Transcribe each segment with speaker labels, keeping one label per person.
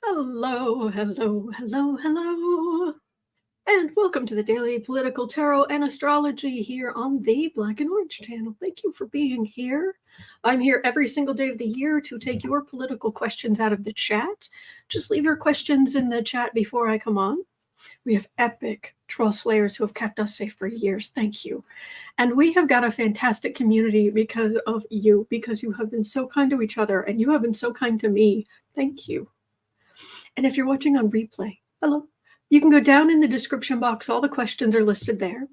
Speaker 1: Hello, hello, hello, hello, and welcome to the Daily Political Tarot and Astrology here on the Black and Orange channel. Thank you for being here. I'm here every single day of the year to take your political questions out of the chat. Just leave your questions in the chat before I come on. We have epic troll slayers who have kept us safe for years. Thank you. And we have got a fantastic community because of you, because you have been so kind to each other and you have been so kind to me. Thank you. And if you're watching on replay, hello, you can go down in the description box. All the questions are listed there.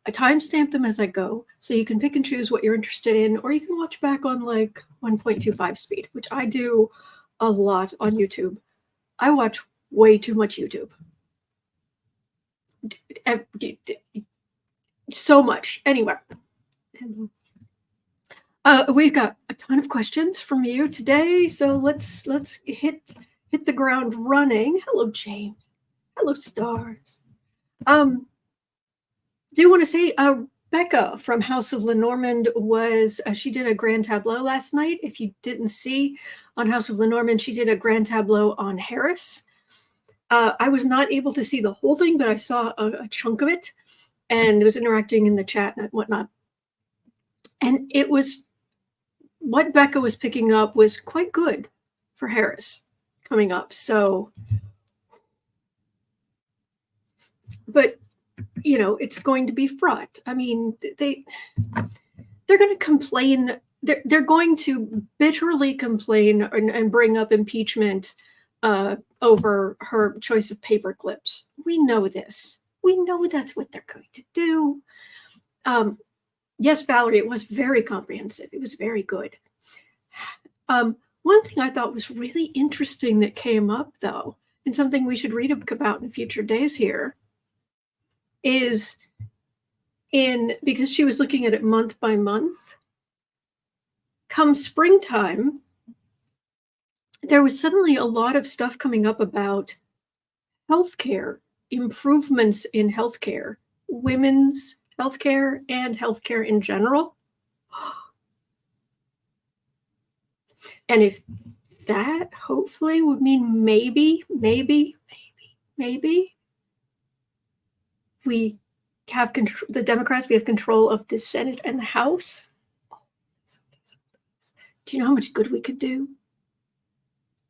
Speaker 1: I timestamp them as I go, so you can pick and choose what you're interested in, or you can watch back on like 1.25 speed, which I do a lot on YouTube. I watch way too much YouTube. So much. Anyway. We've got a ton of questions from you today, so let's hit the ground running. Hello, James. Hello, stars. Do you want to say Becca from House of Lenormand was she did a grand tableau last night. If you didn't see on House of Lenormand, she did a grand tableau on Harris. I was not able to see the whole thing, but I saw a chunk of it, and it was interacting in the chat and whatnot. And it was what Becca was picking up was quite good for Harris coming up. So, but you know, it's going to be fraught. I mean, they're going to complain. They're going to bitterly complain and bring up impeachment over her choice of paper clips. We know this. We know that's what they're going to do. Yes, Valerie, it was very comprehensive. It was very good. One thing I thought was really interesting that came up, though, and something we should read about in future days here, is because she was looking at it month by month, come springtime, there was suddenly a lot of stuff coming up about healthcare, improvements in healthcare, women's healthcare and healthcare in general. And if that hopefully would mean maybe we have control, the Democrats, we have control of the Senate and the House. Do you know how much good we could do?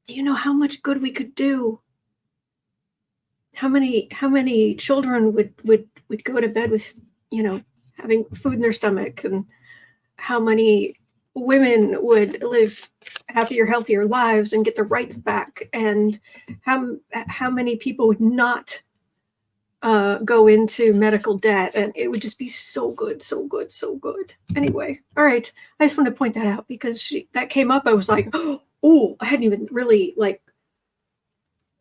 Speaker 1: Do you know how much good we could do? How many children would go to bed with, you know, having food in their stomach, and how many women would live happier, healthier lives and get their rights back, and how many people would not go into medical debt, and it would just be so good, so good, so good. Anyway, all right, I just want to point that out because that came up. I was like, oh, I hadn't even really like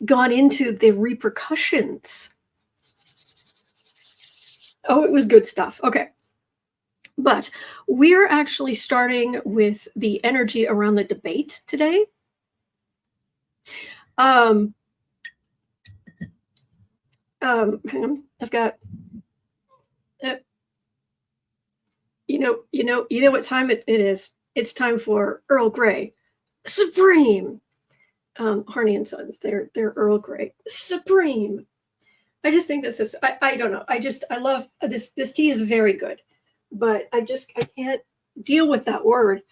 Speaker 1: gone into the repercussions. Oh, it was good stuff. Okay. But we're actually starting with the energy around the debate today. Hang on. I've got, you know what time it is. It's time for Earl Grey Supreme. Harney and Sons, they're Earl Grey Supreme. I just think that's just, I don't know. I love this. This tea is very good. But I can't deal with that word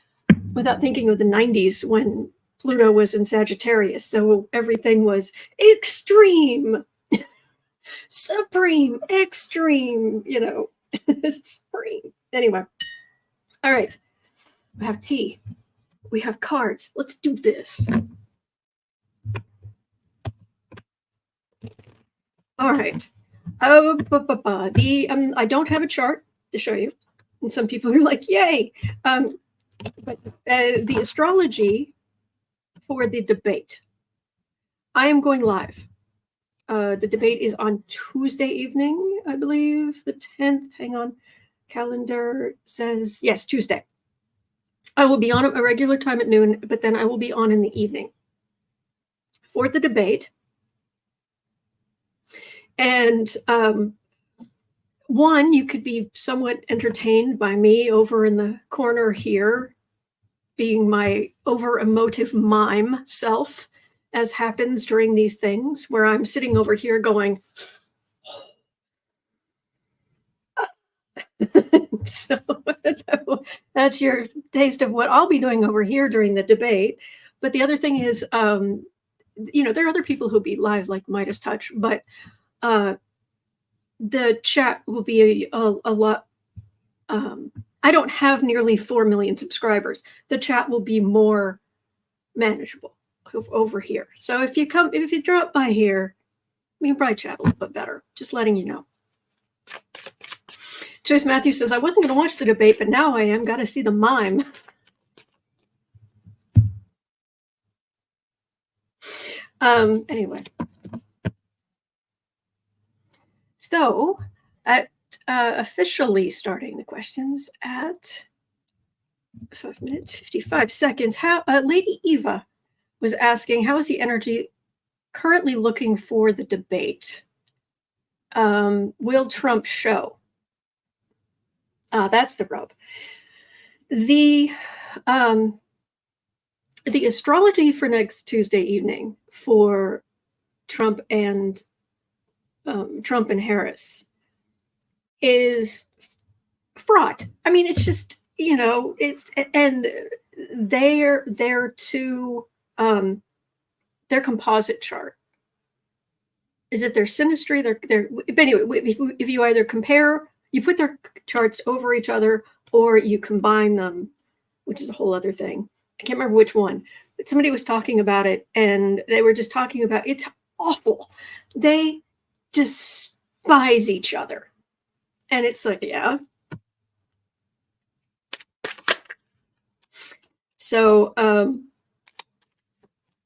Speaker 1: without thinking of the 90s when Pluto was in Sagittarius. So everything was extreme, supreme, extreme, you know, supreme. Anyway, all right. We have tea. We have cards. Let's do this. All right. I don't have a chart to show you. And some people are like, yay. But the astrology for the debate. I am going live. The debate is on Tuesday evening, I believe, the 10th. Hang on. Calendar says, yes, Tuesday. I will be on at my regular time at noon, but then I will be on in the evening for the debate. And one, you could be somewhat entertained by me over in the corner here, being my over emotive mime self as happens during these things, where I'm sitting over here going, so that's your taste of what I'll be doing over here during the debate. But the other thing is, there are other people who'll be live, like Midas Touch, but the chat will be a lot. I don't have nearly 4 million subscribers. The chat will be more manageable over here. So if you drop by here, we can probably chat a little bit better. Just letting you know. Joyce Matthews says, I wasn't going to watch the debate, but now I am. Got to see the mime. Anyway. So, at officially starting the questions at 5 minutes, 55 seconds, Lady Eva was asking, how is the energy currently looking for the debate? Will Trump show? That's the rub. The astrology for next Tuesday evening for Trump and Harris is fraught. I mean, it's just, and their composite chart. Is it their synastry? But anyway, if you either compare, you put their charts over each other, or you combine them, which is a whole other thing. I can't remember which one, but somebody was talking about it, and they were just talking about it's awful. They despise each other. And it's like, yeah. So,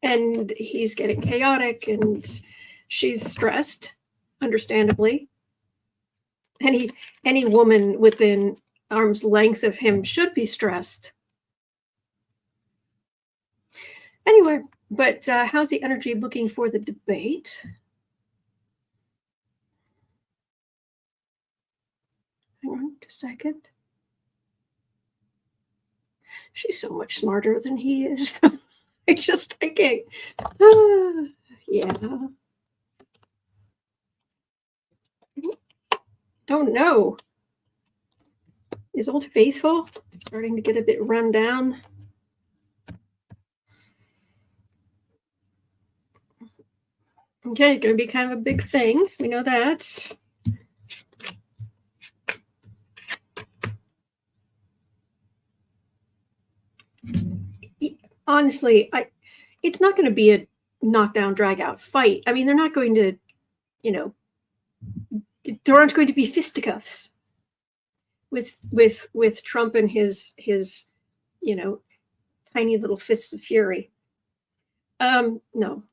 Speaker 1: and he's getting chaotic, and she's stressed, understandably. Any woman within arm's length of him should be stressed. Anyway, but how's the energy looking for the debate? Hang on just a second. She's so much smarter than he is. I can't. Yeah. Oh no. Is Old Faithful starting to get a bit run down? Okay, going to be kind of a big thing. We know that. Honestly, it's not going to be a knockdown, drag out fight. I mean, they're not going to, there aren't going to be fisticuffs with Trump and his tiny little fists of fury. No.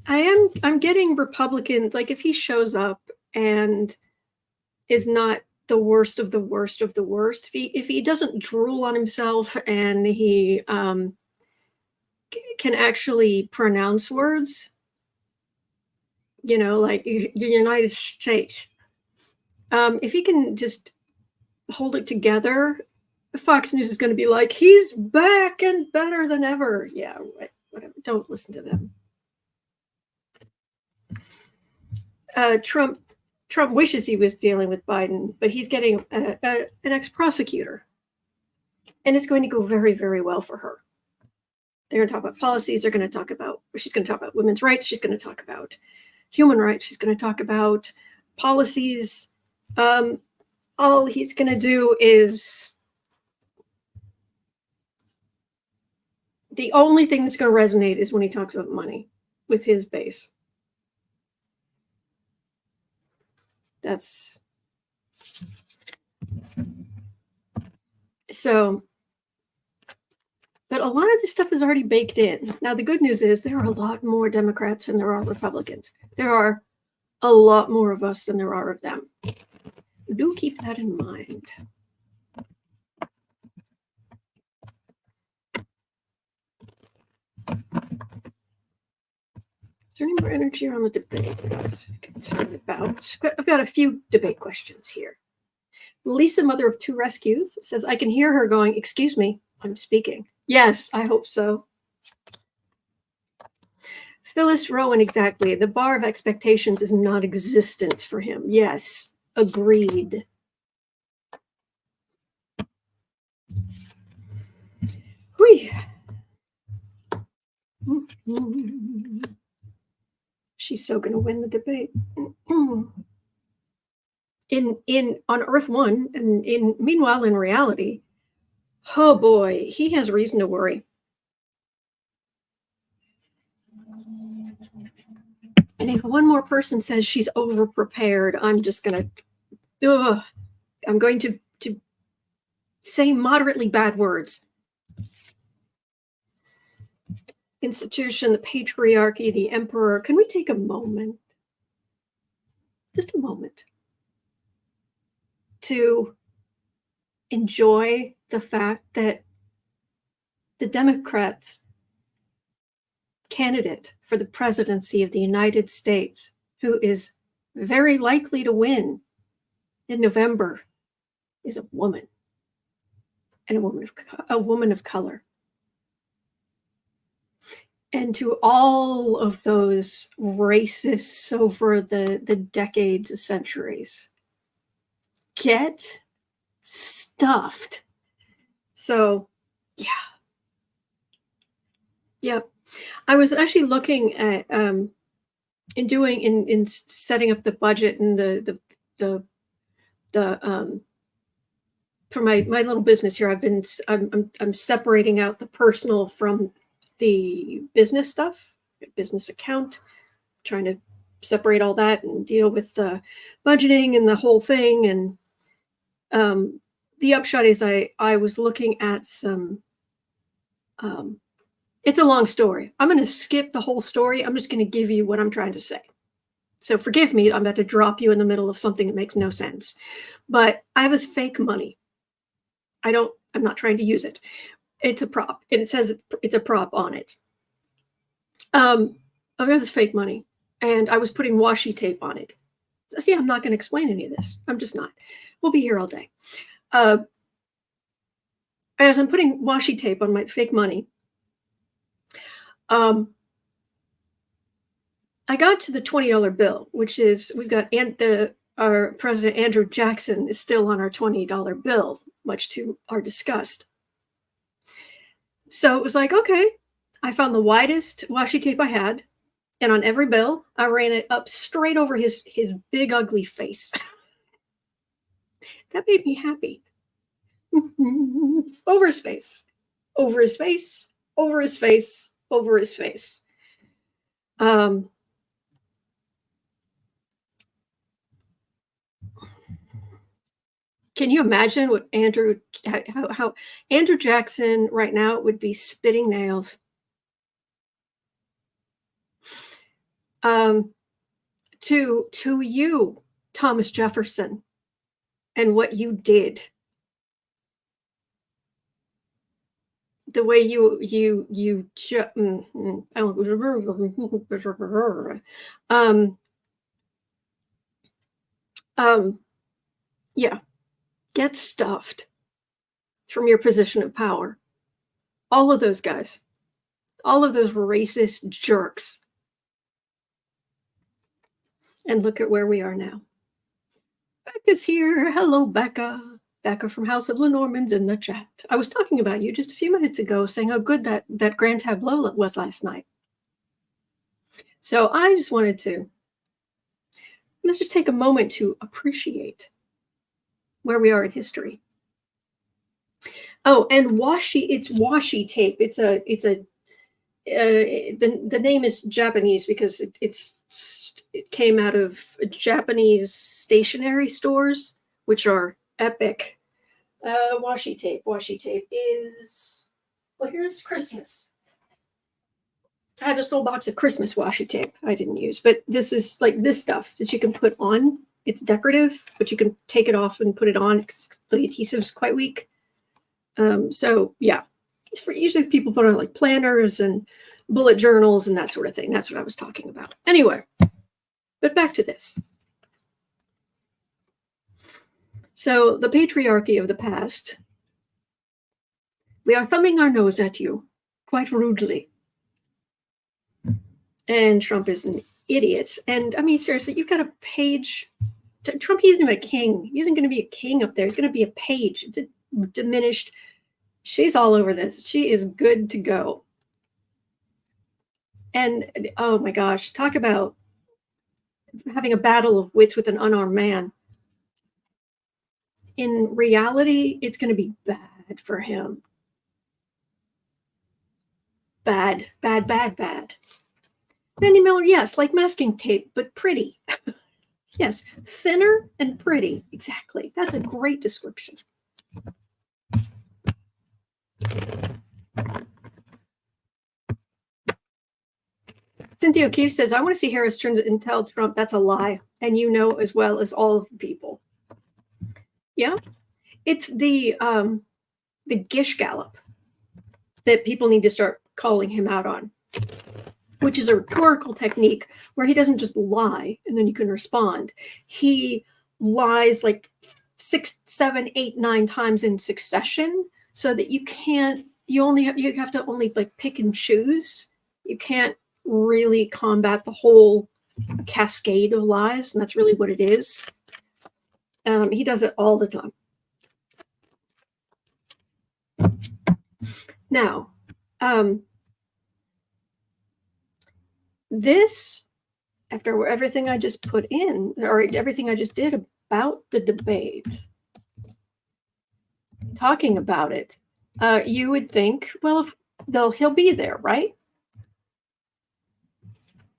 Speaker 1: I'm getting Republicans, like if he shows up and is not the worst of the worst of the worst, if he doesn't drool on himself and he can actually pronounce words, like the United States, if he can just hold it together, Fox News is going to be like, he's back and better than ever. Yeah, whatever. Don't listen to them. Trump wishes he was dealing with Biden, but he's getting an ex-prosecutor. And it's going to go very, very well for her. They're going to talk about policies. She's going to talk about women's rights. She's going to talk about human rights. She's going to talk about policies. All he's going to do is the only thing that's going to resonate is when he talks about money with his base. That's so, but a lot of this stuff is already baked in. Now, the good news is there are a lot more Democrats than there are Republicans. There are a lot more of us than there are of them. Do keep that in mind. Is there any more energy on the debate? I've got a few debate questions here. Lisa, mother of 2 rescues, says, I can hear her going, excuse me, I'm speaking. Yes, I hope so. Phyllis Rowan, exactly. The bar of expectations is non-existent for him. Yes, agreed. Whee. She's so going to win the debate. On Earth 1, and meanwhile in reality, oh boy, he has reason to worry. And if one more person says she's over-prepared, I'm just going to, I'm going to say moderately bad words. Institution, the patriarchy, the emperor. Can we take a moment, just a moment, to enjoy the fact that the Democrats candidate for the presidency of the United States, who is very likely to win in November, is a woman, and a woman of color. And to all of those racists over the decades, centuries, get stuffed. So, yeah. Yep. I was actually looking at in setting up the budget and the for my little business here. I'm separating out the personal from the business stuff, business account, trying to separate all that and deal with the budgeting and the whole thing. And the upshot is I was looking at some, it's a long story. I'm going to skip the whole story. I'm just going to give you what I'm trying to say. So forgive me, I'm about to drop you in the middle of something that makes no sense. But I have this fake money. I'm not trying to use it. It's a prop, and it says it's a prop on it. I've got this fake money, and I was putting washi tape on it. So, see, I'm not going to explain any of this. I'm just not. We'll be here all day. As I'm putting washi tape on my fake money, I got to the $20 bill, which is, we've got, our President Andrew Jackson is still on our $20 bill, much to our disgust. So it was like, okay, I found the widest washi tape I had, and on every bill, I ran it up straight over his big, ugly face. That made me happy. Over his face, over his face, over his face, over his face. Can you imagine what how Andrew Jackson right now would be spitting nails? To you, Thomas Jefferson, and what you did. The way yeah. Get stuffed from your position of power. All of those guys, all of those racist jerks. And look at where we are now. Becca's here. Hello, Becca. Becca from House of Lenormand's in the chat. I was talking about you just a few minutes ago, saying how good that Grand Tableau was last night. So I just wanted to, let's just take a moment to appreciate where we are in history. Oh, and it's washi tape. The name is Japanese because it came out of Japanese stationery stores, which are epic. Washi tape is, well, here's Christmas. I have this little box of Christmas washi tape I didn't use, but this is like this stuff that you can put on. It's decorative, but you can take it off and put it on because the adhesive's quite weak. So yeah, it's for usually people put on like planners and bullet journals and that sort of thing. That's what I was talking about. Anyway, but back to this. So the patriarchy of the past, we are thumbing our nose at you quite rudely. And Trump is an idiot. And I mean, seriously, you've got a page. Trump, he isn't even a king. He isn't going to be a king up there. He's going to be a page. It's diminished. She's all over this. She is good to go. And oh my gosh, talk about having a battle of wits with an unarmed man. In reality, it's going to be bad for him. Bad, bad, bad, bad. Mandy Miller, yes, like masking tape, but pretty. Yes, thinner and pretty. Exactly. That's a great description. Cynthia O'Keefe says, I want to see Harris turn and tell Trump that's a lie. And you know as well as all of the people. Yeah. It's the Gish Gallop that people need to start calling him out on, which is a rhetorical technique where he doesn't just lie and then you can respond. He lies like 6, 7, 8, 9 times in succession so that you have to only like pick and choose. You can't really combat the whole cascade of lies, and that's really what it is. He does it all the time. Now, this, after everything I just put in, or everything I just did about the debate, talking about it, you would think, well, he'll be there, right?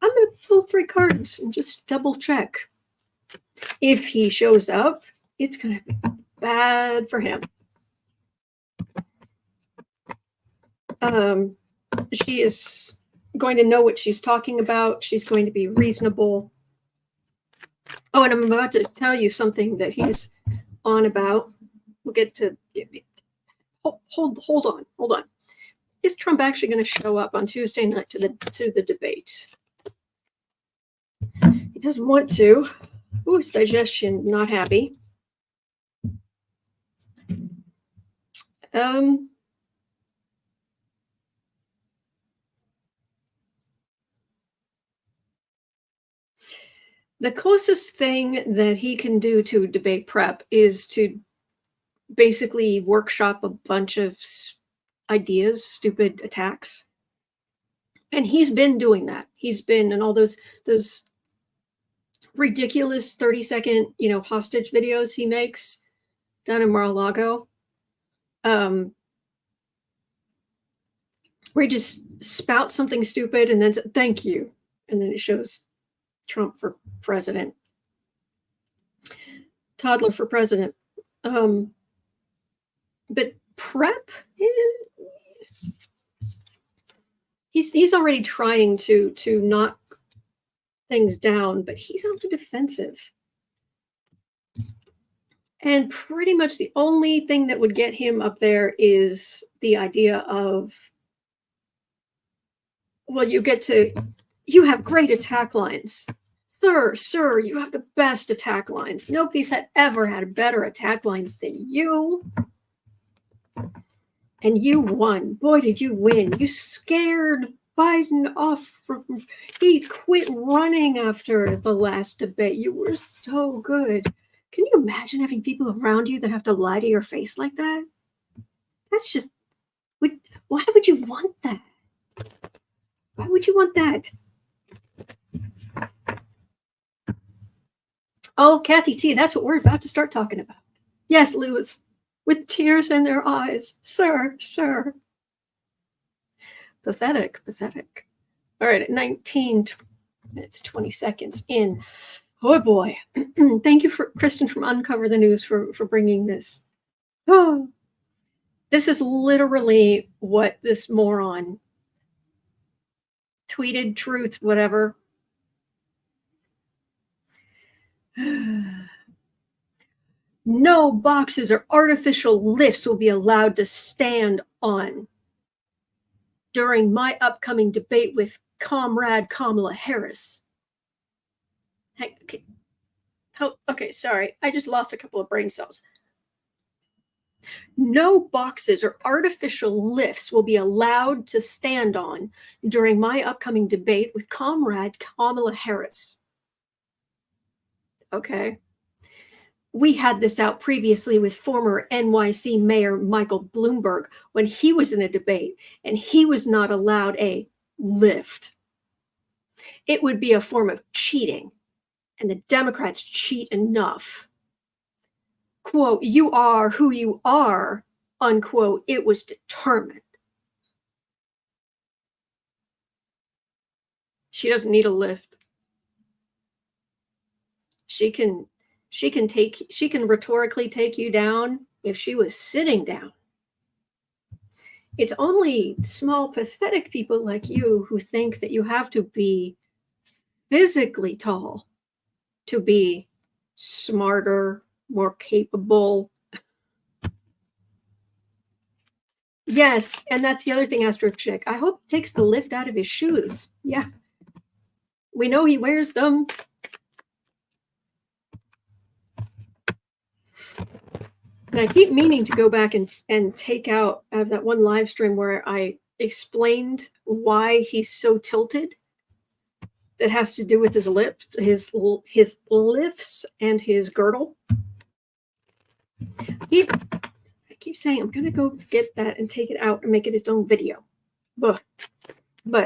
Speaker 1: I'm going to pull 3 cards and just double check. If he shows up, it's going to be bad for him. She is going to know what she's talking about. She's going to be reasonable. Oh, and I'm about to tell you something that he's on about. We'll get to. Hold on. Is Trump actually going to show up on Tuesday night to the debate? He doesn't want to. Ooh, his digestion not happy. The closest thing that he can do to debate prep is to basically workshop a bunch of ideas, stupid attacks. And he's been doing that. He's been in all those ridiculous 30-second, hostage videos he makes down in Mar-a-Lago. Where he just spouts something stupid and then says, thank you. And then it shows Trump for president. Toddler for president. But prep, he's already trying to knock things down, but he's on the defensive. And pretty much the only thing that would get him up there is the idea of, well, you have great attack lines. Sir, you have the best attack lines. Nobody's ever had better attack lines than you. And you won. Boy, did you win. You scared Biden off. He quit running after the last debate. You were so good. Can you imagine having people around you that have to lie to your face like that? That's just, why would you want that? Why would you want that? Oh, Kathy T, that's what we're about to start talking about. Yes, Lewis, with tears in their eyes. Sir. Pathetic. All right, at 19 minutes, 20 seconds in. Oh, boy. Thank you, Kristen from Uncover the News, for bringing this. Oh, this is literally what this moron tweeted, truth, whatever. No boxes or artificial lifts will be allowed to stand on during my upcoming debate with Comrade Kamala Harris. Hey, okay. Oh, okay, sorry. I just lost a couple of brain cells. No boxes or artificial lifts will be allowed to stand on during my upcoming debate with Comrade Kamala Harris. Okay. We had this out previously with former NYC Mayor Michael Bloomberg when he was in a debate and he was not allowed a lift. It would be a form of cheating, and the Democrats cheat enough. Quote, you are who you are, unquote, it was determined. She doesn't need a lift. She can rhetorically take you down if she was sitting down. It's only small, pathetic people like you who think that you have to be physically tall to be smarter, more capable. Yes, and that's the other thing, Astro Chick. I hope he takes the lift out of his shoes. Yeah. We know he wears them. And I keep meaning to go back and take out of that one live stream where I explained why he's so tilted. That has to do with his lifts and his girdle. I keep saying I'm gonna go get that and take it out and make it its own video. But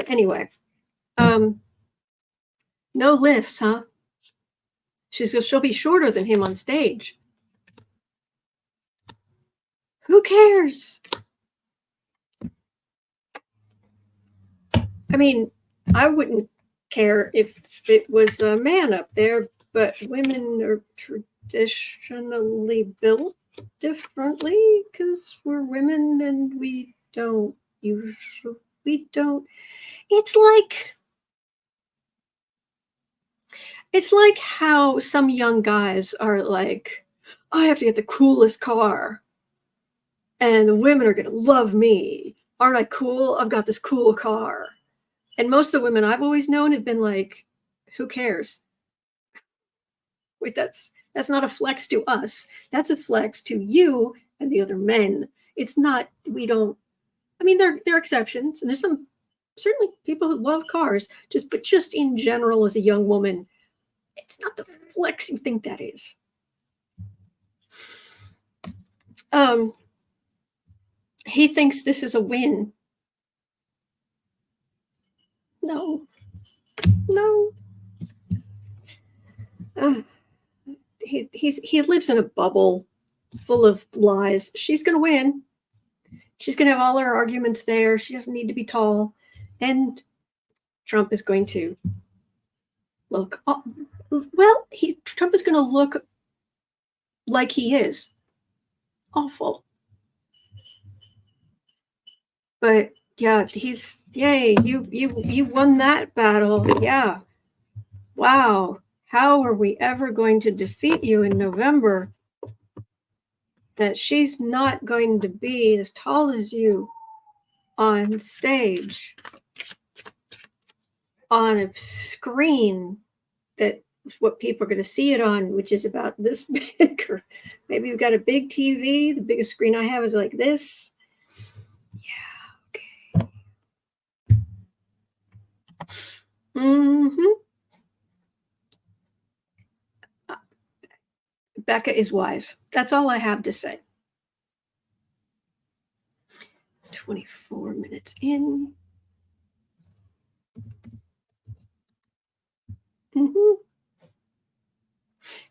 Speaker 1: anyway, no lifts, huh? She'll be shorter than him on stage. Who cares? I mean, I wouldn't care if it was a man up there, but women are traditionally built differently because we're women and we don't. It's like how some young guys are like, I have to get the coolest car and the women are going to love me. Aren't I cool? I've got this cool car. And most of the women I've always known have been like, who cares? Wait, that's not a flex to us. That's a flex to you and the other men. It's not, there are exceptions, and there's some certainly people who love cars, but just in general as a young woman, it's not the flex you think that is. He thinks this is a win. No. He lives in a bubble full of lies. She's going to win. She's going to have all her arguments there. She doesn't need to be tall. And Trump is going to look, Trump is going to look like he is. Awful. But yeah, yay, you won that battle. Yeah. Wow. How are we ever going to defeat you in November? That she's not going to be as tall as you on stage, on a screen that what people are going to see it on, which is about this big, or maybe you've got a big TV. The biggest screen I have is like this. Yeah, okay. Becca is wise. That's all I have to say. 24 minutes in.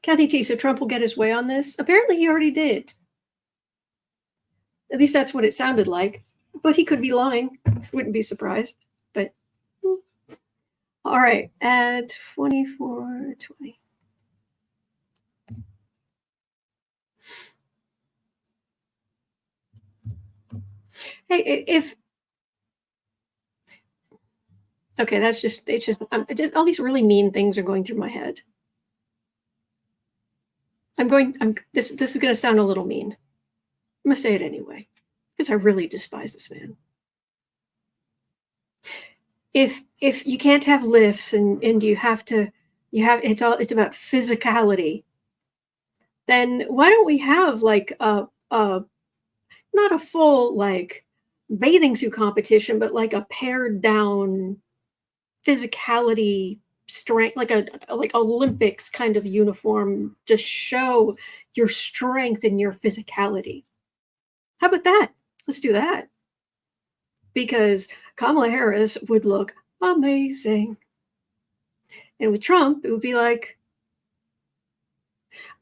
Speaker 1: Kathy T, so Trump will get his way on this? Apparently he already did. At least that's what it sounded like. But he could be lying. Wouldn't be surprised. But all right, at 24:20. Hey, okay, it's just all these really mean things are going through my head. This is going to sound a little mean. I'm going to say it anyway, because I really despise this man. If you can't have lifts and it's about physicality, then why don't we have like a not a full like bathing suit competition, but like a pared down physicality strength, like a like Olympics kind of uniform, just show your strength and your physicality. How about that? Let's do that. Because Kamala Harris would look amazing. And with Trump, it would be like,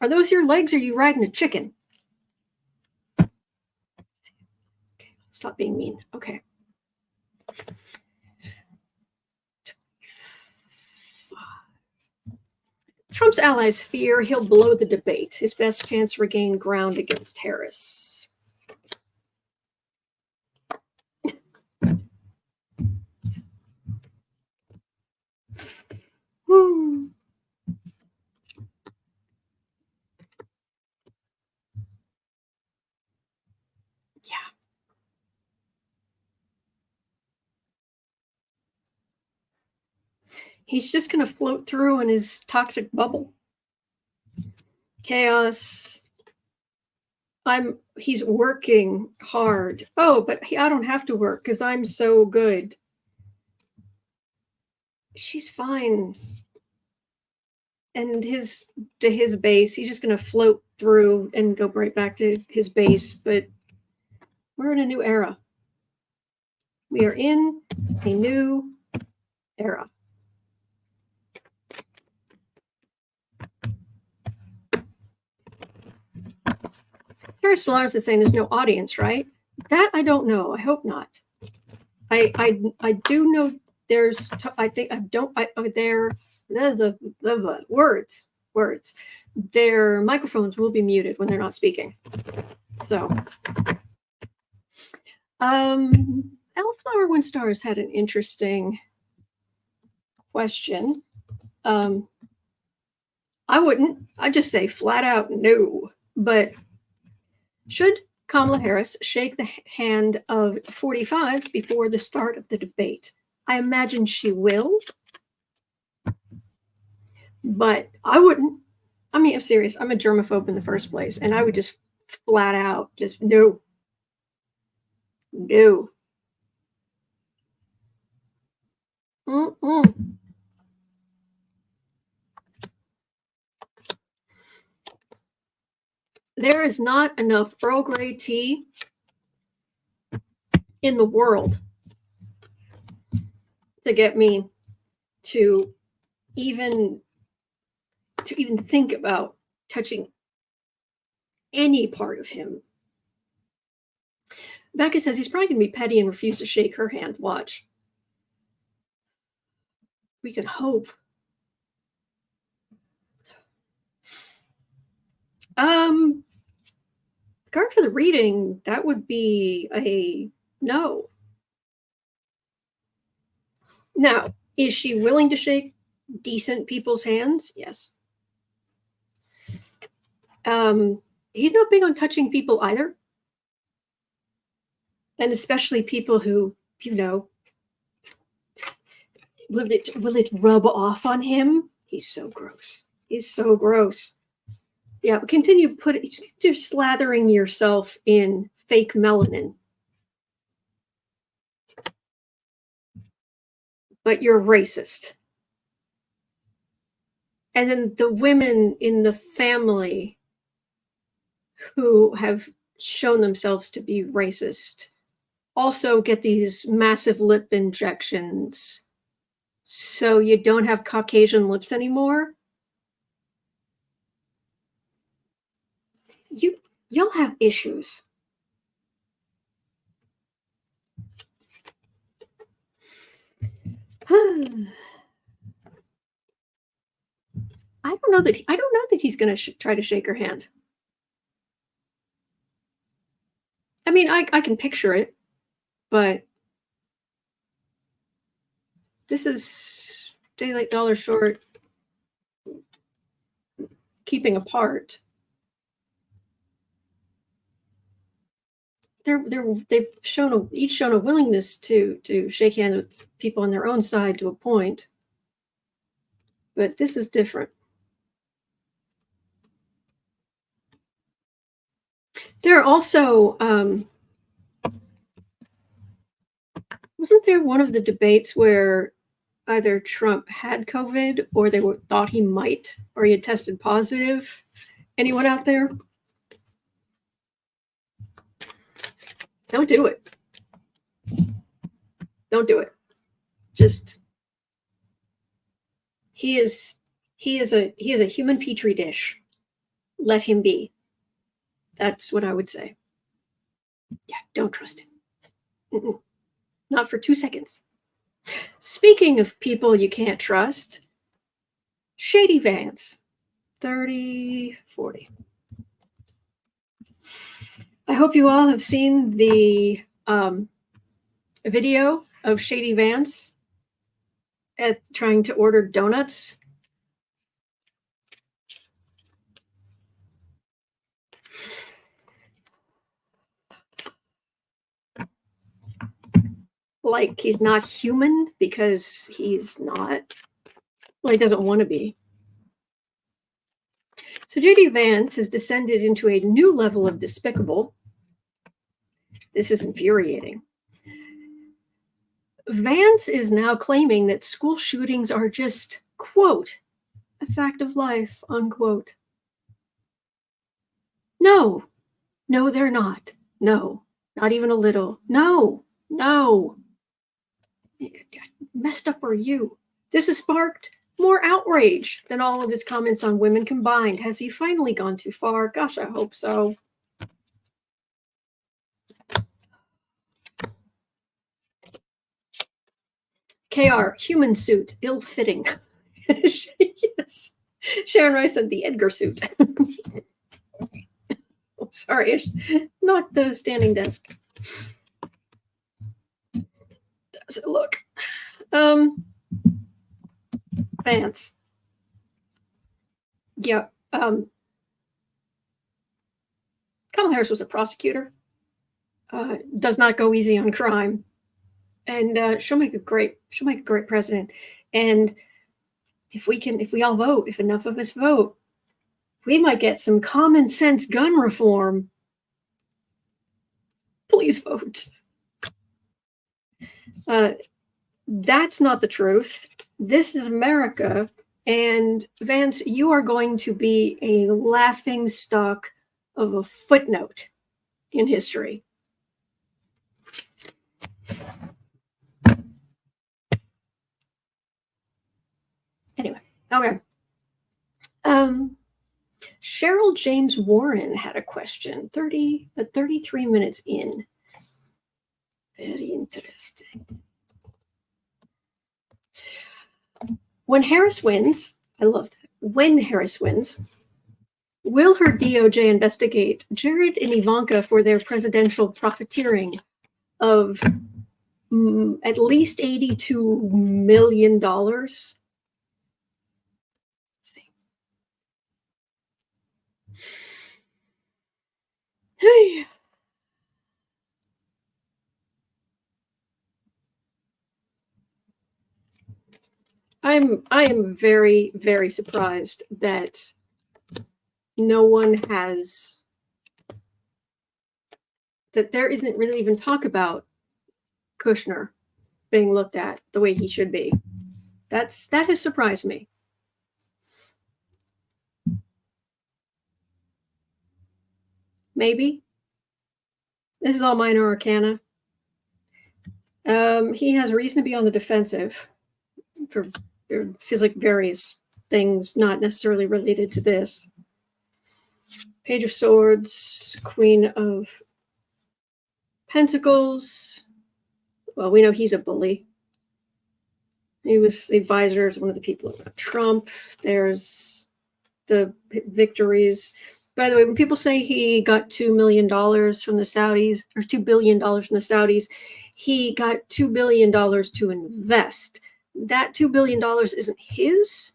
Speaker 1: are those your legs or are you riding a chicken? Okay, stop being mean. Okay. Trump's allies fear he'll blow the debate, his best chance to regain ground against Harris. Yeah. He's just going to float through in his toxic bubble. Chaos. He's working hard. Oh, but I don't have to work because I'm so good. She's fine. And to his base, he's just going to float through and go right back to his base. But we're in a new era. We are in a new era. Harris Solars is saying there's no audience, right? That I don't know. I hope not. I do know there's. I think I don't. There the words. Their microphones will be muted when they're not speaking. So, Elflower Windstars had an interesting question. I wouldn't. I'd just say flat out no. But should Kamala Harris shake the hand of 45 before the start of the debate? I imagine she will. But I wouldn't. I mean, I'm serious. I'm a germaphobe in the first place. And I would just flat out just no. No. There is not enough Earl Grey tea in the world to get me to even think about touching any part of him. Becca says he's probably going to be petty and refuse to shake her hand. Watch. We can hope. Regard for the reading, that would be a no. Now, is she willing to shake decent people's hands? Yes. He's not big on touching people either. And especially people who, will it rub off on him? He's so gross. He's so gross. Yeah, but continue just slathering yourself in fake melanin. But you're racist. And then the women in the family who have shown themselves to be racist also get these massive lip injections so you don't have Caucasian lips anymore. Y'all have issues. I don't know that he's going to try to shake her hand. I mean, I can picture it, but this is daylight dollar short keeping apart. They've each shown a willingness to shake hands with people on their own side to a point, but this is different. There are also, wasn't there one of the debates where either Trump had COVID or they thought he might, or he had tested positive? Anyone out there? Don't do it. Don't do it. Just, he is a human petri dish. Let him be. That's what I would say. Yeah, don't trust him. Mm-mm. Not for 2 seconds. Speaking of people you can't trust, Shady Vance, 30-40. I hope you all have seen the video of Shady Vance at trying to order donuts. Like he's not human because he's not. Well, he doesn't want to be. So J.D. Vance has descended into a new level of despicable. This is infuriating. Vance is now claiming that school shootings are just, quote, a fact of life, unquote. No, they're not. No, not even a little. No. Messed up are you? This has sparked more outrage than all of his comments on women combined. Has he finally gone too far? Gosh, I hope so. KR, human suit, ill-fitting. Yes. Sharon Rice said the Edgar suit. Oh, sorry, not the standing desk. Does it look? Vance. Yeah. Kamala Harris was a prosecutor. Does not go easy on crime, and she'll make a great president. And if we all vote, if enough of us vote, we might get some common sense gun reform. Please vote. That's not the truth. This is America. And Vance, you are going to be a laughing stock of a footnote in history. Anyway, okay. Cheryl James Warren had a question, 33 minutes in. Very interesting. When Harris wins, I love that. When Harris wins, will her DOJ investigate Jared and Ivanka for their presidential profiteering of at least $82 million? Let's see. Hey. I am very, very surprised that no one has, that there isn't really even talk about Kushner being looked at the way he should be. That has surprised me. Maybe. This is all minor arcana. He has reason to be on the defensive for feels like various things not necessarily related to this. Page of Swords, Queen of Pentacles. Well, we know he's a bully. He was the advisor to one of the people of Trump. There's the victories. By the way, when people say he got $2 million from the Saudis, or $2 billion from the Saudis, he got $2 billion to invest. That $2 billion isn't his.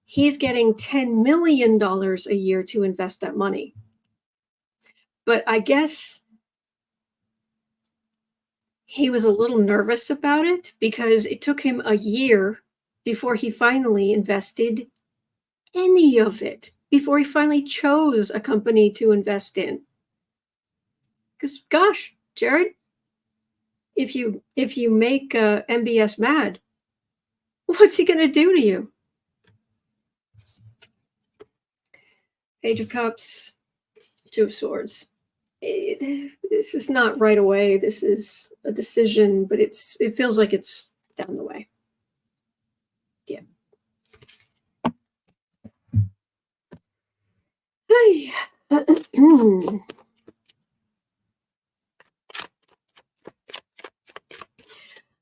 Speaker 1: He's getting $10 million a year to invest that money. But I guess he was a little nervous about it because it took him a year before he finally invested any of it, before he finally chose a company to invest in. Because gosh, Jared, if you make MBS mad, what's he going to do to you? Page of Cups, Two of Swords. This is not right away. This is a decision, but it feels like it's down the way. Yeah. Hey.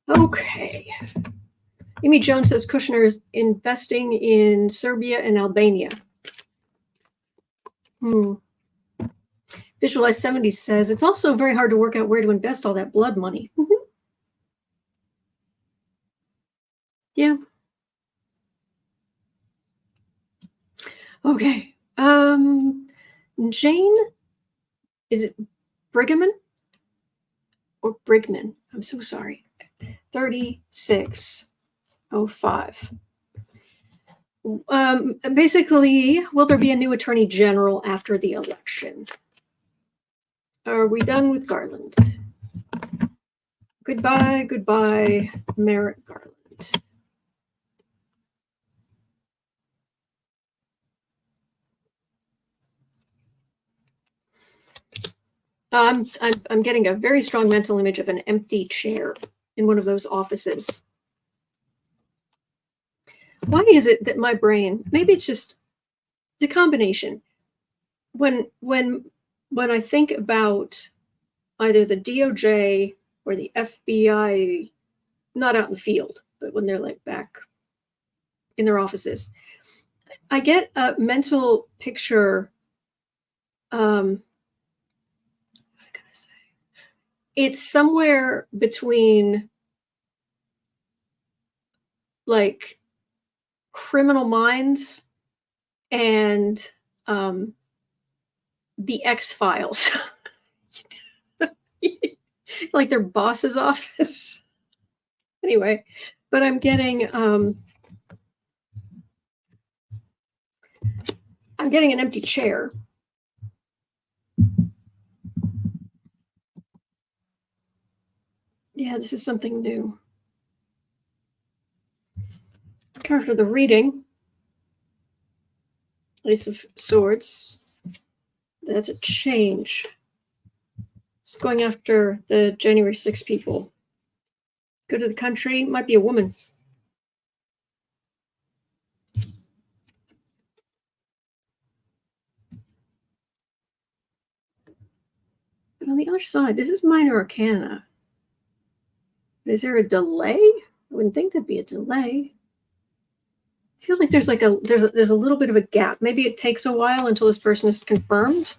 Speaker 1: Okay. Amy Jones says Kushner is investing in Serbia and Albania. Visualize 70 says it's also very hard to work out where to invest all that blood money. Yeah. Okay. Jane, is it Brigham or Brigman? I'm so sorry. 3605. Basically, will there be a new attorney general after the election? Are we done with Garland? Goodbye, Merrick Garland. I'm getting a very strong mental image of an empty chair in one of those offices. Why is it that my brain, maybe it's just the combination, when I think about either the DOJ or the FBI, not out in the field, but when they're like back in their offices, I get a mental picture. What was I gonna say? It's somewhere between like Criminal Minds and the X-Files. Like their boss's office. Anyway, but I'm getting an empty chair. Yeah, this is something new. Card for the reading. Ace of Swords. That's a change. It's going after the January 6th people. Go to the country. Might be a woman. But on the other side, this is minor arcana. But is there a delay? I wouldn't think there'd be a delay. It feels like there's like there's a little bit of a gap. Maybe it takes a while until this person is confirmed.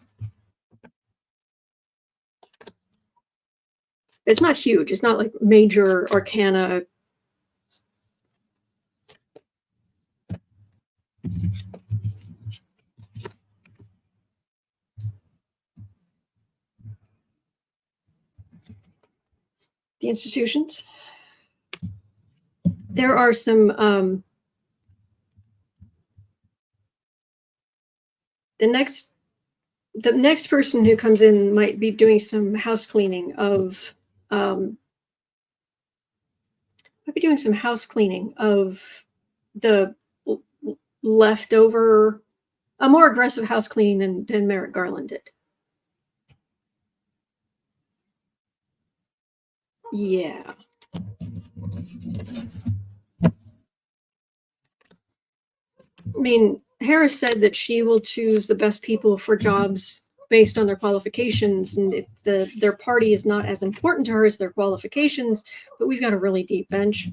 Speaker 1: It's not huge. It's not like major arcana. The institutions. There are some the next person who comes in might be doing some house cleaning of the leftover, a more aggressive house cleaning than Merrick Garland did. Yeah. I mean, Harris said that she will choose the best people for jobs based on their qualifications, and their party is not as important to her as their qualifications, but we've got a really deep bench.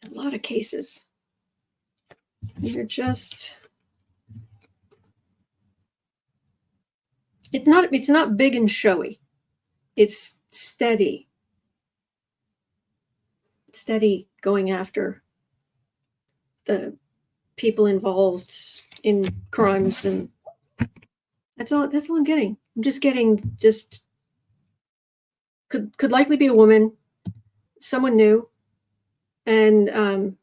Speaker 1: A lot of cases. They're just... It's not big and showy. It's steady. Steady going after the people involved in crimes, and that's all I'm getting. I'm just getting could likely be a woman, someone new, and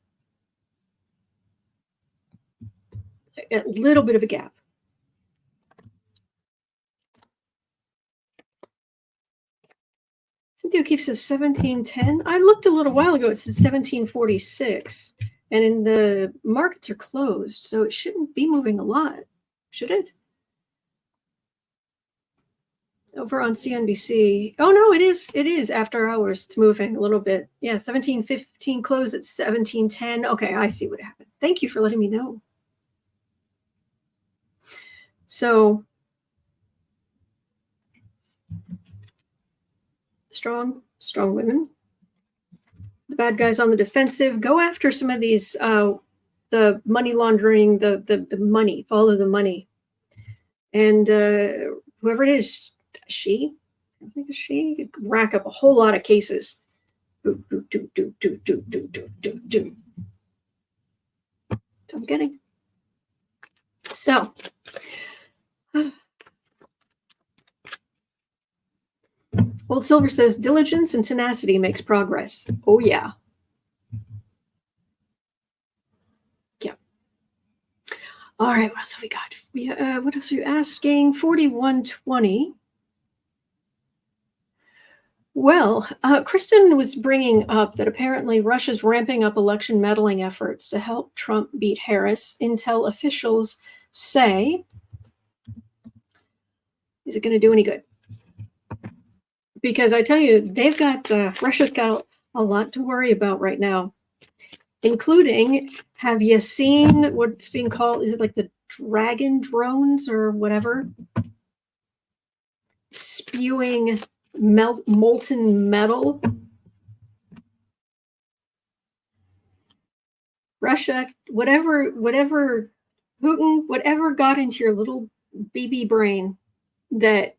Speaker 1: a little bit of a gap. Cynthia keeps says 1710. I looked a little while ago. It says 1746, and the markets are closed, so it shouldn't be moving a lot, should it? Over on CNBC. Oh no, it is. It is after hours. It's moving a little bit. Yeah, 1715 close at 1710. Okay, I see what happened. Thank you for letting me know. So strong women. The bad guys on the defensive. Go after some of these the money laundering, the money, follow the money. And whoever it is, I think it's she, rack up a whole lot of cases. Do. I'm getting. So, Old Silver says, diligence and tenacity makes progress. Oh, yeah. Yeah. All right, what else have we got? What else are you asking? 4120. Well, Kristen was bringing up that apparently Russia's ramping up election meddling efforts to help Trump beat Harris. Intel officials say, is it going to do any good? Because I tell you, they've got, Russia's got a lot to worry about right now, including, have you seen what's being called, is it like the dragon drones or whatever? Spewing molten metal. Russia, whatever Putin, whatever got into your little BB brain that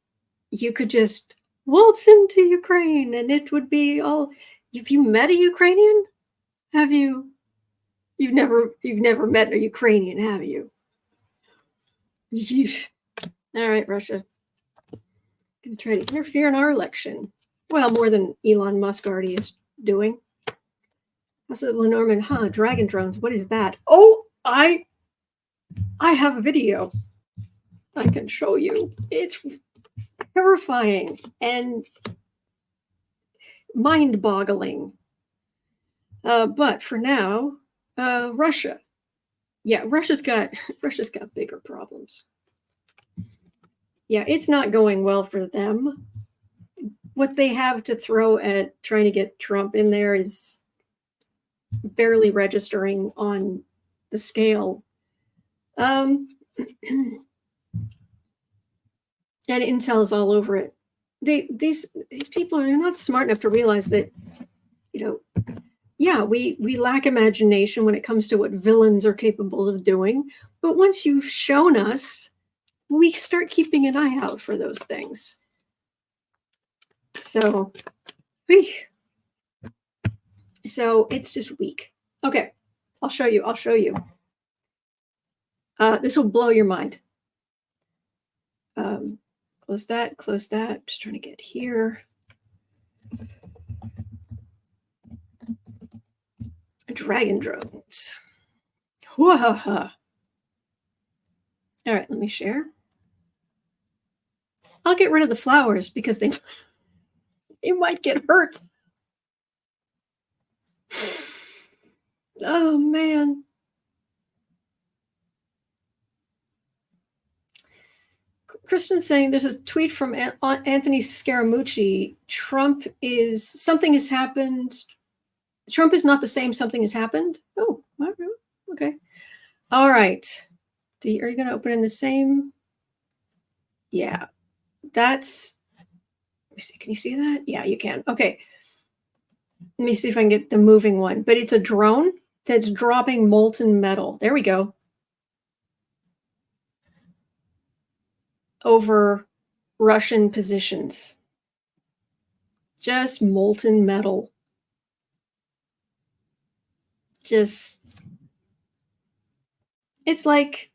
Speaker 1: you could just waltz into Ukraine and it would be all. Have you met a Ukrainian? Have you? You've never met a Ukrainian, have you? All right, Russia. Gonna try to interfere in our election. Well, more than Elon Musk already is doing. Also, Lenormand, dragon drones. What is that? Oh, I have a video I can show you. It's terrifying and mind-boggling. But for now, Russia. Yeah, Russia's got bigger problems. Yeah, it's not going well for them. What they have to throw at trying to get Trump in there is barely registering on the scale. And Intel is all over it. These people are not smart enough to realize that, yeah, we lack imagination when it comes to what villains are capable of doing. But once you've shown us, we start keeping an eye out for those things. So it's just weak. Okay, I'll show you. This will blow your mind. Close that. Just trying to get here. Dragon drones. Whoa. All right, let me share. I'll get rid of the flowers because they might get hurt. Oh, man. Kristen's saying there's a tweet from Anthony Scaramucci. Something has happened. Trump is not the same. Something has happened. Oh, okay. All right. Are you going to open in the same? Yeah. Let me see. Can you see that? Yeah, you can. Okay. Let me see if I can get the moving one. But it's a drone that's dropping molten metal. There we go. Over Russian positions. Just molten metal. It's like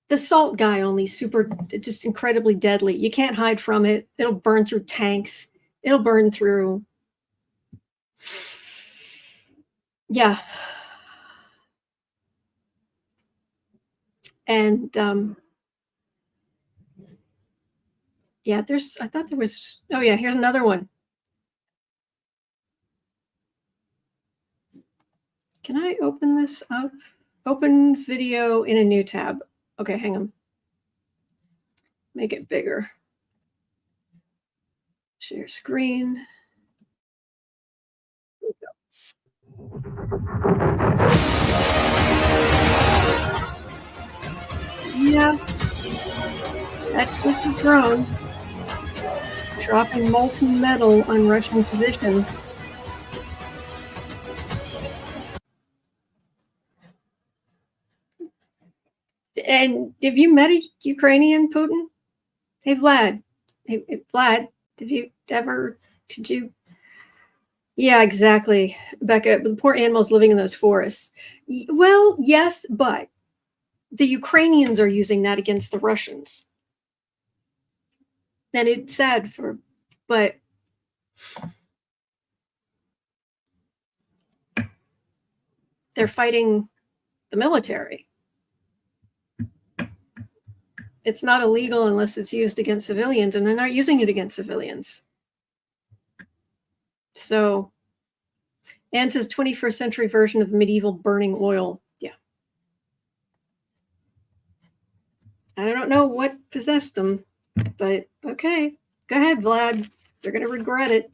Speaker 1: the salt guy, only just incredibly deadly. You can't hide from it. It'll burn through tanks. It'll burn through. Yeah. And yeah, I thought there was, oh yeah, here's another one. Can I open this up? Open video in a new tab. Okay, hang on. Make it bigger. Share screen. Yeah, that's just a drone dropping molten metal on Russian positions. And have you met a Ukrainian Putin? Hey, Vlad. Hey, Vlad, did you? Yeah, exactly. Becca, the poor animals living in those forests. Well, yes, but the Ukrainians are using that against the Russians. And it's sad but they're fighting the military. It's not illegal unless it's used against civilians, and they're not using it against civilians. So, Anne says 21st century version of medieval burning oil. Yeah. I don't know what possessed them, but okay. Go ahead, Vlad. They're going to regret it.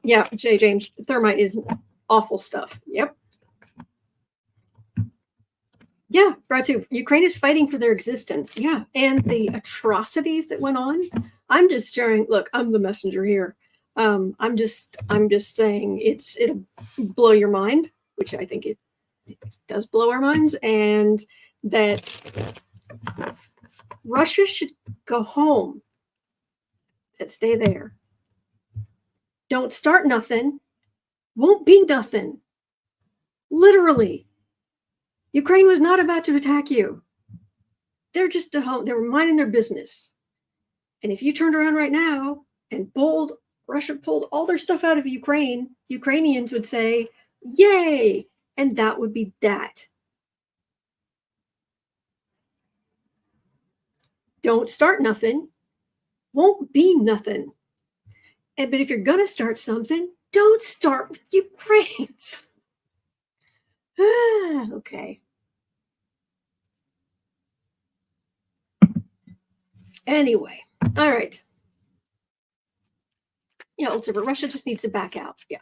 Speaker 1: Yeah, J. James, thermite is awful stuff. Yep. Yeah, Brad too. Ukraine is fighting for their existence. Yeah, and the atrocities that went on. I'm just sharing. Look, I'm the messenger here. I'm just saying it'll blow your mind, which I think it does blow our minds, and that Russia should go home and stay there. Don't start nothing. Won't be nothing. Literally. Ukraine was not about to attack you. They're just at home. They were minding their business. And if you turned around right now and Russia pulled all their stuff out of Ukraine, Ukrainians would say, yay. And that would be that. Don't start nothing. Won't be nothing. But if you're going to start something, don't start with Ukraine's. Okay. Anyway, all right. Yeah, ultimately, Russia just needs to back out. Yeah.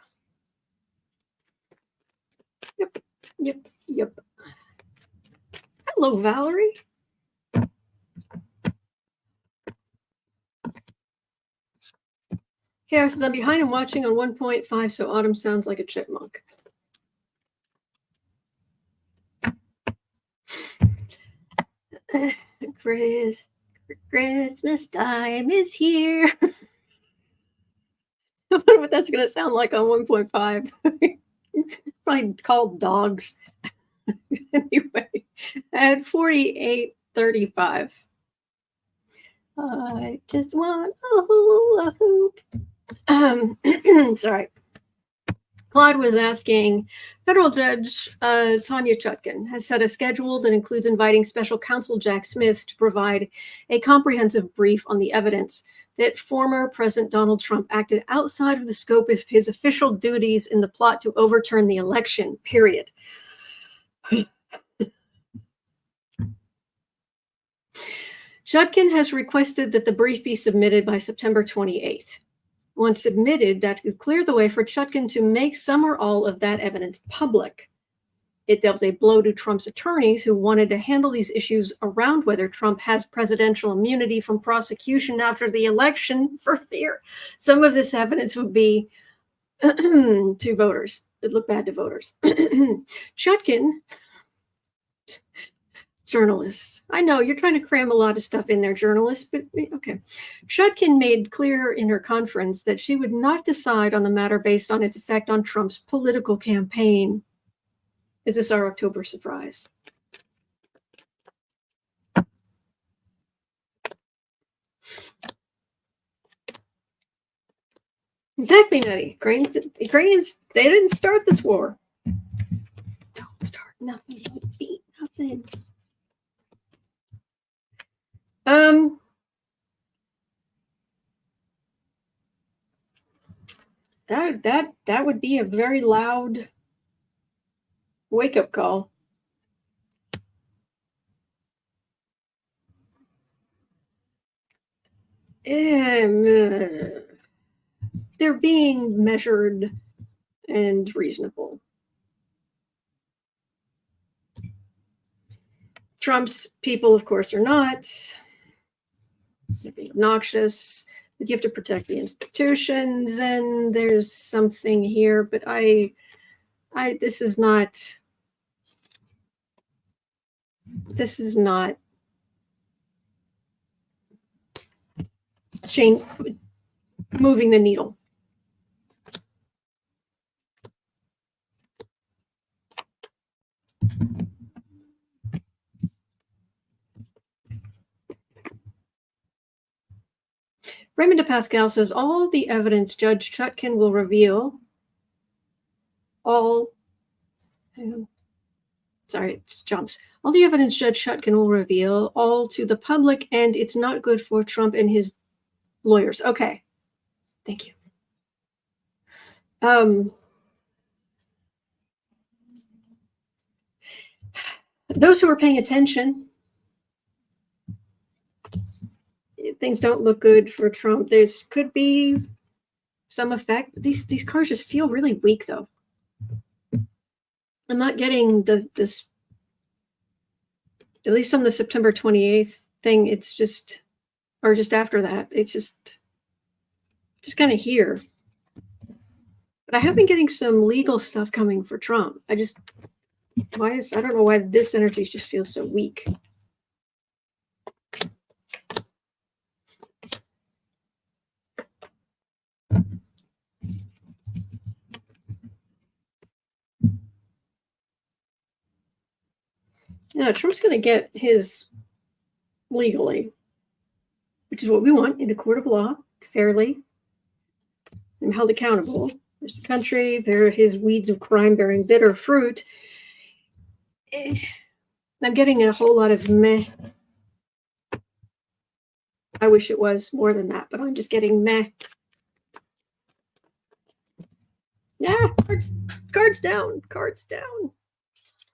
Speaker 1: Yep. Hello, Valerie. Chaos says, I'm behind and watching on 1.5, so Autumn sounds like a chipmunk. Christmas time is here. I wonder what that's going to sound like on 1.5. Probably called dogs. Anyway, at 48:35. I just want a hula hoop. Sorry. Claude was asking, federal judge Tanya Chutkan has set a schedule that includes inviting special counsel Jack Smith to provide a comprehensive brief on the evidence that former President Donald Trump acted outside of the scope of his official duties in the plot to overturn the election, period. Chutkan has requested that the brief be submitted by September 28th. Once submitted, that could clear the way for Chutkan to make some or all of that evidence public. It dealt a blow to Trump's attorneys who wanted to handle these issues around whether Trump has presidential immunity from prosecution after the election for fear some of this evidence would be to voters. It looked bad to voters. Chutkan, journalists. I know you're trying to cram a lot of stuff in there, journalists, but okay. Chutkan made clear in her conference that she would not decide on the matter based on its effect on Trump's political campaign. Is this our October surprise? Exactly, Nettie. Ukrainians, they didn't start this war. Nothing. Beat nothing. That would be a very loud wake-up call. They're being measured and reasonable. Trump's people, of course, are not. They're being obnoxious. But you have to protect the institutions, and there's something here. But this is not moving the needle. Raymond de Pascal says all the evidence Judge Chutkan will reveal, all the evidence Judge Chutkan will reveal all to the public, and it's not good for Trump and his lawyers. Okay, thank you. Those who are paying attention, things don't look good for Trump. There could be some effect. These cards just feel really weak, though. I'm not getting this, at least on the September 28th thing. It's just, or just after that, it's just kind of here. But I have been getting some legal stuff coming for Trump. I don't know why this energy just feels so weak. Yeah, Trump's going to get his legally, which is what we want in a court of law, fairly, and held accountable. There's the country, there are his weeds of crime bearing bitter fruit. I'm getting a whole lot of meh. I wish it was more than that, but I'm just getting meh. Yeah, cards down.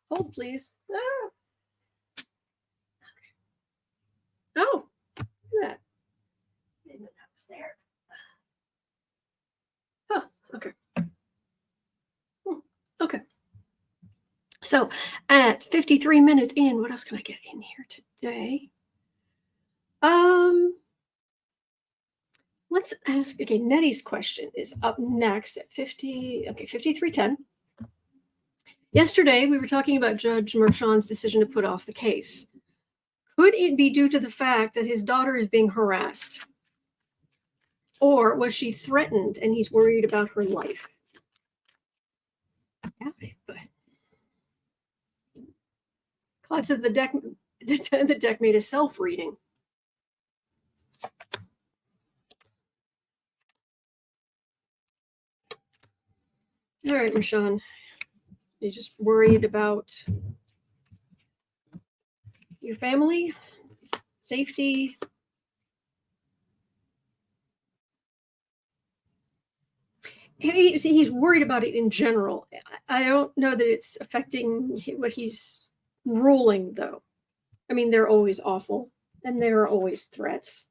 Speaker 1: Hold, please. Ah. Oh, look at that. I didn't know that was there. Oh, okay. Okay. So at 53 minutes in, what else can I get in here today? Let's ask, okay, Nettie's question is up next at 53:10. Yesterday, we were talking about Judge Merchan's decision to put off the case. Could it be due to the fact that his daughter is being harassed? Or was she threatened and he's worried about her life? Yeah, but Claude says the deck made a self-reading. All right, Merchan. You're just worried about your family, safety. He's worried about it in general. I don't know that it's affecting what he's ruling, though. I mean, they're always awful, and there are always threats.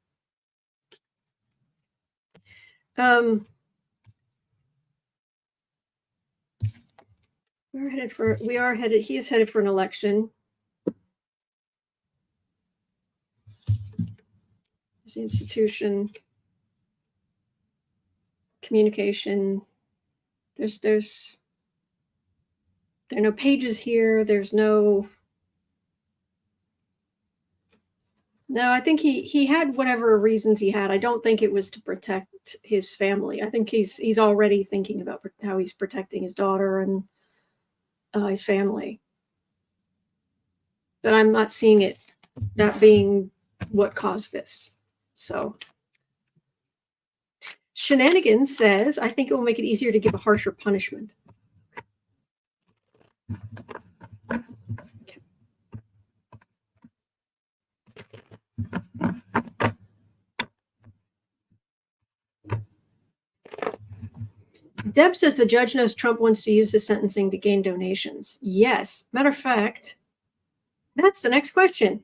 Speaker 1: He is headed for an election. There's the institution, communication. There are no pages here. There's no. No, I think he had whatever reasons he had. I don't think it was to protect his family. I think he's already thinking about how he's protecting his daughter and his family. But I'm not seeing that being what caused this. So Shenanigans says, I think it will make it easier to give a harsher punishment. Deb says the judge knows Trump wants to use the sentencing to gain donations. Yes. Matter of fact, that's the next question.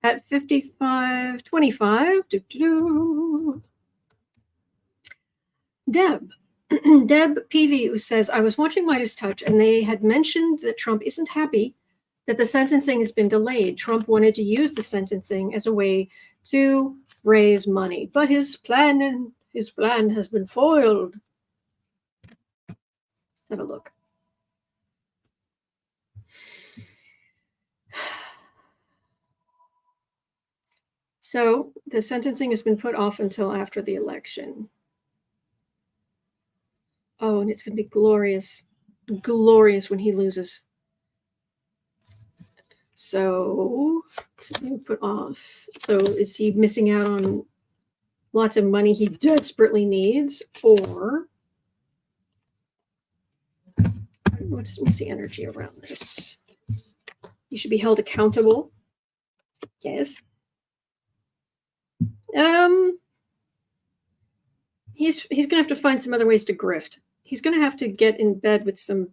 Speaker 1: At 55:25, Deb PV says, I was watching Midas Touch and they had mentioned that Trump isn't happy that the sentencing has been delayed. Trump wanted to use the sentencing as a way to raise money, but his plan has been foiled. Let's have a look. So the sentencing has been put off until after the election. Oh, and it's going to be glorious when he loses. So it's being put off. So is he missing out on lots of money he desperately needs, or what's the energy around this? He should be held accountable. Yes. He's gonna have to find some other ways to grift. He's gonna have to get in bed with some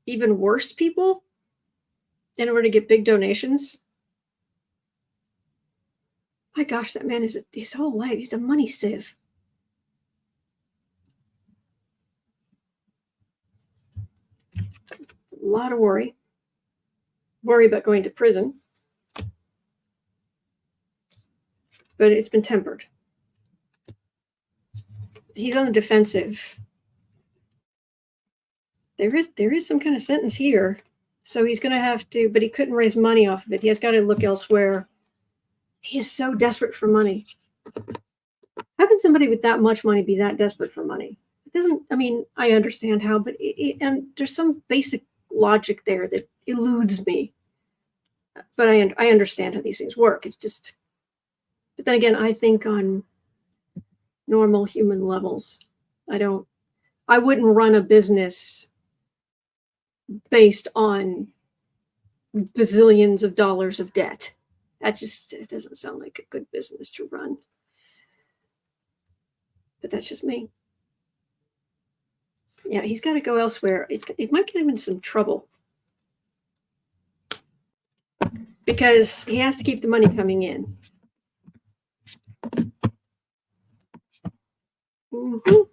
Speaker 1: even worse people in order to get big donations. My gosh, that man is his whole life. He's a money sieve. A lot of worry about going to prison. But it's been tempered. He's on the defensive. There is some kind of sentence here. So he's going to have to, but he couldn't raise money off of it. He has got to look elsewhere. He is so desperate for money. How can somebody with that much money be that desperate for money? It doesn't, I mean, I understand how, but and there's some basic logic there that eludes me. But I understand how these things work. It's just, but then again, I think on normal human levels. I wouldn't run a business based on bazillions of dollars of debt. It doesn't sound like a good business to run. But that's just me. Yeah, he's got to go elsewhere. It might get him in some trouble. Because he has to keep the money coming in. Mm-hmm.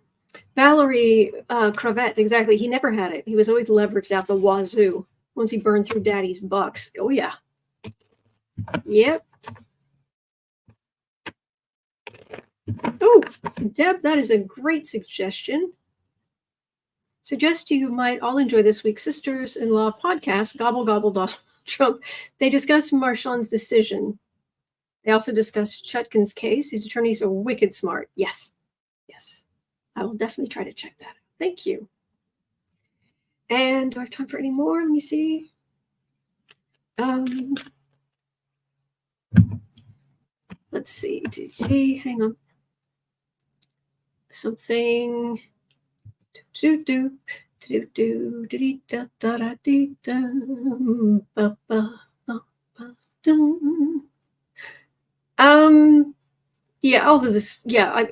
Speaker 1: Valerie Cravette, exactly. He never had it. He was always leveraged out the wazoo once he burned through daddy's bucks. Oh, yeah. Yep. Oh, Deb, that is a great suggestion. Suggest you might all enjoy this week's Sisters-in-Law podcast, Gobble Gobble Donald Trump. They discuss Marshawn's decision. They also discuss Chutkan's case. His attorneys are wicked smart. Yes. I will definitely try to check that out. Thank you. And do I have time for any more? Let me see. Let's see. Hang on. Something. Yeah, all of this. Yeah,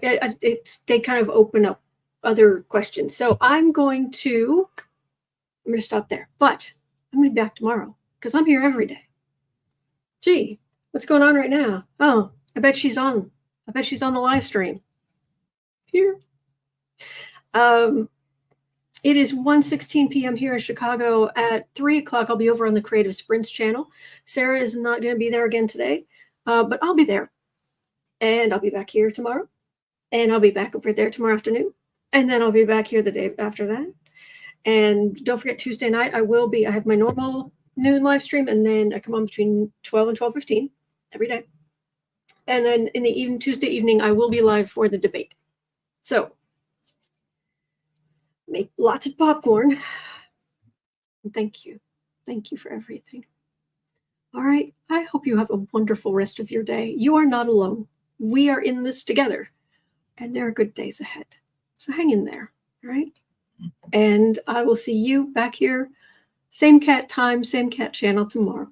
Speaker 1: they kind of open up other questions. So I'm going to stop there. But I'm going to be back tomorrow because I'm here every day. Gee, what's going on right now? Oh, I bet she's on the live stream. Here. It is 1:16 p.m. here in Chicago. At 3 o'clock, I'll be over on the Creative Sprints channel. Sarah is not going to be there again today, but I'll be there. And I'll be back here tomorrow. And I'll be back over there tomorrow afternoon. And then I'll be back here the day after that. And don't forget, Tuesday night, I have my normal noon live stream. And then I come on between 12 and 12:15 every day. And then in the Tuesday evening, I will be live for the debate. So make lots of popcorn. And thank you. Thank you for everything. All right. I hope you have a wonderful rest of your day. You are not alone. We are in this together. And there are good days ahead. So hang in there. All right. And I will see you back here. Same cat time, same cat channel tomorrow.